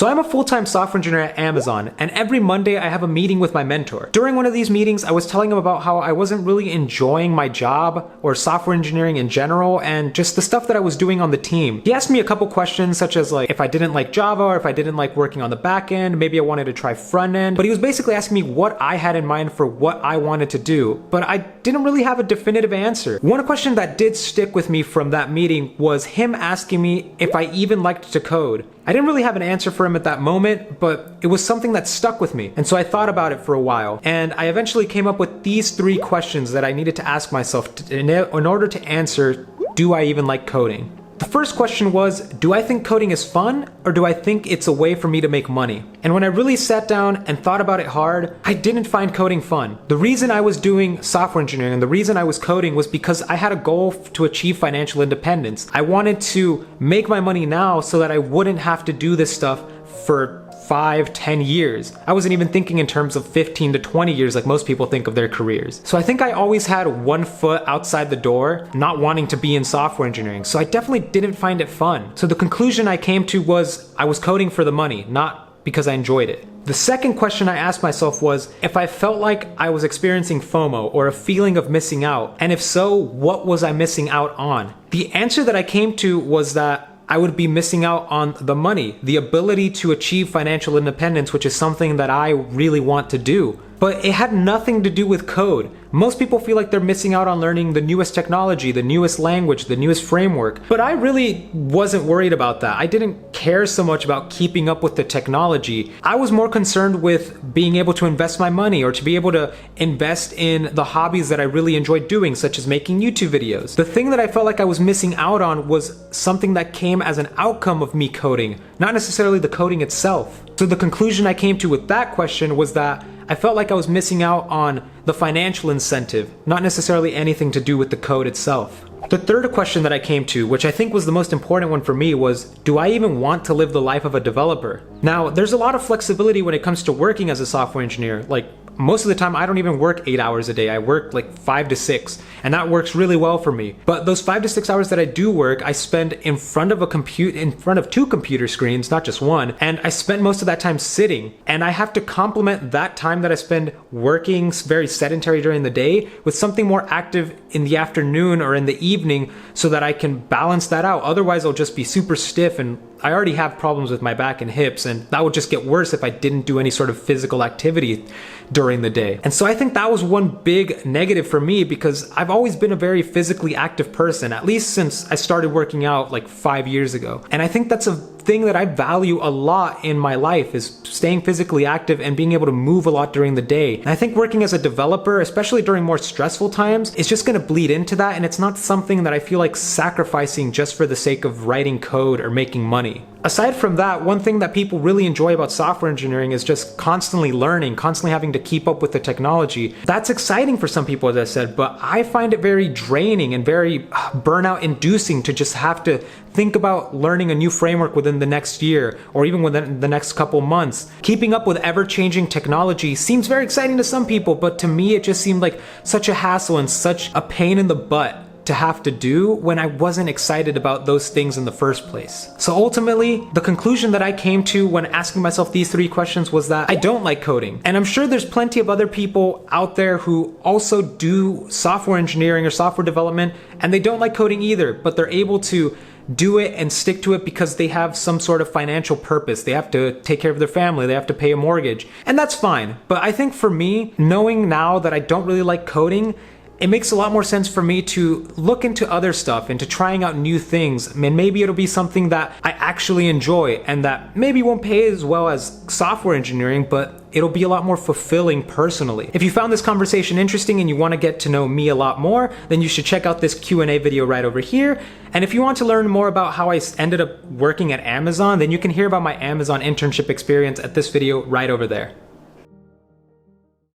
So I'm a full-time software engineer at Amazon, and every Monday I have a meeting with my mentor. During one of these meetings, I was telling him about how I wasn't really enjoying my job or software engineering in general and just the stuff that I was doing on the team. He asked me a couple questions such as like if I didn't like Java or if I didn't like working on the back end, maybe I wanted to try front end, but he was basically asking me what I had in mind for what I wanted to do, but I didn't really have a definitive answer. One question that did stick with me from that meeting was him asking me if I even liked to code. I didn't really have an answer for him at that moment, but it was something that stuck with me. And so I thought about it for a while. And I eventually came up with these 3 questions that I needed to ask myself in order to answer, do I even like coding? The first question was, do I think coding is fun, or do I think it's a way for me to make money? And when I really sat down and thought about it hard, I didn't find coding fun. The reason I was doing software engineering and the reason I was coding was because I had a goal to achieve financial independence. I wanted to make my money now so that I wouldn't have to do this stuff for 5-10 years. I wasn't even thinking in terms of 15 to 20 years like most people think of their careers. So I think I always had one foot outside the door, not wanting to be in software engineering. So I definitely didn't find it fun. So the conclusion I came to was I was coding for the money, not because I enjoyed it. The second question I asked myself was if I felt like I was experiencing FOMO or a feeling of missing out, and if so, what was I missing out on? The answer that I came to was that I would be missing out on the money, the ability to achieve financial independence, which is something that I really want to do. But it had nothing to do with code. Most people feel like they're missing out on learning the newest technology, the newest language, the newest framework. But I really wasn't worried about that. I didn't care so much about keeping up with the technology. I was more concerned with being able to invest my money or to be able to invest in the hobbies that I really enjoyed doing, such as making YouTube videos. The thing that I felt like I was missing out on was something that came as an outcome of me coding, not necessarily the coding itself. So the conclusion I came to with that question was that I felt like I was missing out on the financial incentive, not necessarily anything to do with the code itself. The third question that I came to, which I think was the most important one for me, was, do I even want to live the life of a developer? Now, there's a lot of flexibility when it comes to working as a software engineer. Like, most of the time I don't even work 8 hours a day. I work like 5 to 6, and that works really well for me. But those 5 to 6 hours that I do work, I spend in front of 2 computer screens, not just one, and I spend most of that time sitting. And I have to complement that time that I spend working very sedentary during the day with something more active in the afternoon or in the evening so that I can balance that out. Otherwise I'll just be super stiff, and I already have problems with my back and hips, and that would just get worse if I didn't do any sort of physical activity during the day. And so I think that was one big negative for me, because I've always been a very physically active person, at least since I started working out like 5 years ago. And I think that's a thing that I value a lot in my life, is staying physically active and being able to move a lot during the day. And I think working as a developer, especially during more stressful times, is just going to bleed into that, and it's not something that I feel like sacrificing just for the sake of writing code or making money. Aside from that, one thing that people really enjoy about software engineering is just constantly learning, constantly having to keep up with the technology. That's exciting for some people, as I said, but I find it very draining and very burnout inducing to just have to think about learning a new framework within the next year or even within the next couple months. Keeping up with ever-changing technology seems very exciting to some people, but to me it just seemed like such a hassle and such a pain in the butt to have to do when I wasn't excited about those things in the first place. So ultimately, the conclusion that I came to when asking myself these 3 questions was that I don't like coding. And I'm sure there's plenty of other people out there who also do software engineering or software development, and they don't like coding either, but they're able to do it and stick to it because they have some sort of financial purpose. They have to take care of their family, they have to pay a mortgage, and that's fine. But I think for me, knowing now that I don't really like coding, it makes a lot more sense for me to look into other stuff, into trying out new things, and maybe it'll be something that I actually enjoy and that maybe won't pay as well as software engineering, but it'll be a lot more fulfilling personally. If you found this conversation interesting and you want to get to know me a lot more, then you should check out this Q&A video right over here. And if you want to learn more about how I ended up working at Amazon, then you can hear about my Amazon internship experience at this video right over there.